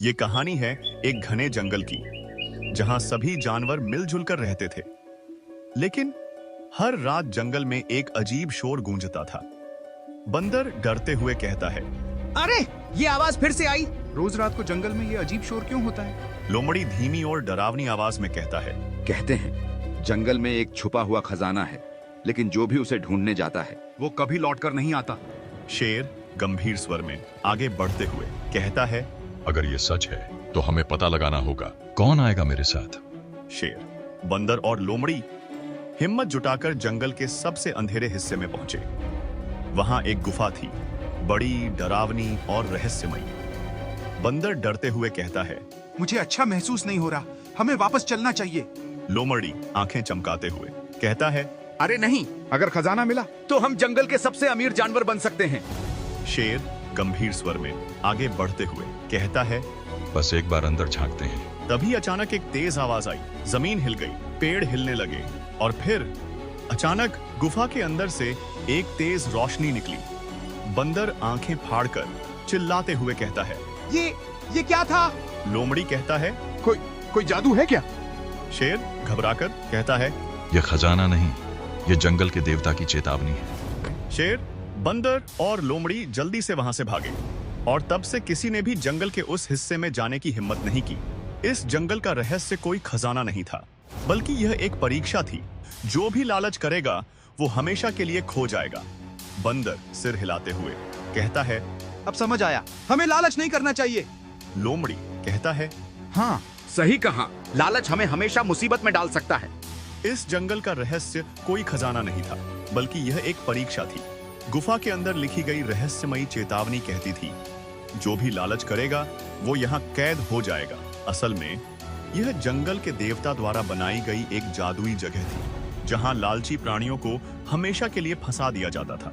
ये कहानी है एक घने जंगल की, जहां सभी जानवर मिलजुल कर रहते थे। लेकिन हर रात जंगल में एक अजीब शोर गूंजता था। बंदर डरते हुए कहता है, अरे ये आवाज फिर से आई। रोज रात को जंगल में ये अजीब शोर क्यों होता है? लोमड़ी धीमी और डरावनी आवाज में कहता है, कहते हैं जंगल में एक छुपा हुआ खजाना है, लेकिन जो भी उसे ढूंढने जाता है वो कभी लौटकर नहीं आता। शेर गंभीर स्वर में आगे बढ़ते हुए कहता है, अगर ये सच है तो हमें पता लगाना होगा कौन आएगा मेरे साथ। शेर, बंदर और लोमड़ी हिम्मत जुटाकर जंगल के सबसे अंधेरे हिस्से में पहुंचे। वहां एक गुफा थी, बड़ी, डरावनी और रहस्यमयी। बंदर डरते हुए कहता है, मुझे अच्छा महसूस नहीं हो रहा, हमें वापस चलना चाहिए। लोमड़ी आंखें चमकाते हुए कहता है, अरे नहीं, अगर खजाना मिला तो हम जंगल के सबसे अमीर जानवर बन सकते हैं। शेर गंभीर स्वर में आगे बढ़ते हुए कहता है, बस एक बार अंदर झांकते हैं। तभी अचानक एक तेज आवाज आई, जमीन हिल गई, पेड़ हिलने लगे और फिर अचानक गुफा के अंदर से एक तेज रोशनी निकली। बंदर आंखें फाड़कर चिल्लाते हुए कहता है, ये क्या था? लोमड़ी कहता है, कोई जादू है क्या? शेर घबराकर कहता है, ये खजाना नहीं, ये जंगल के देवता की चेतावनी है। शेर, बंदर और लोमड़ी जल्दी से वहां से भागे और तब से किसी ने भी जंगल के उस हिस्से में जाने की हिम्मत नहीं की। इस जंगल का रहस्य कोई खजाना नहीं था, बल्कि यह एक परीक्षा थी। जो भी लालच करेगा वो हमेशा के लिए खो जाएगा। बंदर सिर हिलाते हुए कहता है, अब समझ आया, हमें लालच नहीं करना चाहिए। लोमड़ी कहता है, हाँ, सही कहा, लालच हमें हमेशा मुसीबत में डाल सकता है। इस जंगल का रहस्य कोई खजाना नहीं था, बल्कि यह एक परीक्षा थी। गुफा के अंदर लिखी गई रहस्यमयी चेतावनी कहती थी, जो भी लालच करेगा वो यहाँ कैद हो जाएगा। असल में यह जंगल के देवता द्वारा बनाई गई एक जादुई जगह थी, जहाँ लालची प्राणियों को हमेशा के लिए फंसा दिया जाता था।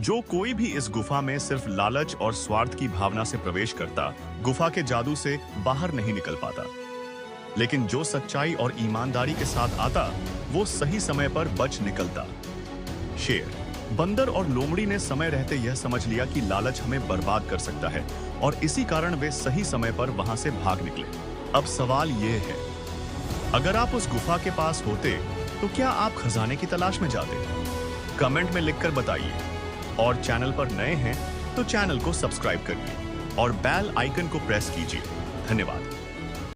जो कोई भी इस गुफा में सिर्फ लालच और स्वार्थ की भावना से प्रवेश करता, गुफा के जादू से बाहर नहीं निकल पाता। लेकिन जो सच्चाई और ईमानदारी के साथ आता, वो सही समय पर बच निकलता। शेर, बंदर और लोमड़ी ने समय रहते यह समझ लिया कि लालच हमें बर्बाद कर सकता है, और इसी कारण वे सही समय पर वहां से भाग निकले। अब सवाल ये है, अगर आप उस गुफा के पास होते तो क्या आप खजाने की तलाश में जाते? कमेंट में लिखकर बताइए। और चैनल पर नए हैं तो चैनल को सब्सक्राइब करिए और बेल आइकन को प्रेस कीजिए। धन्यवाद।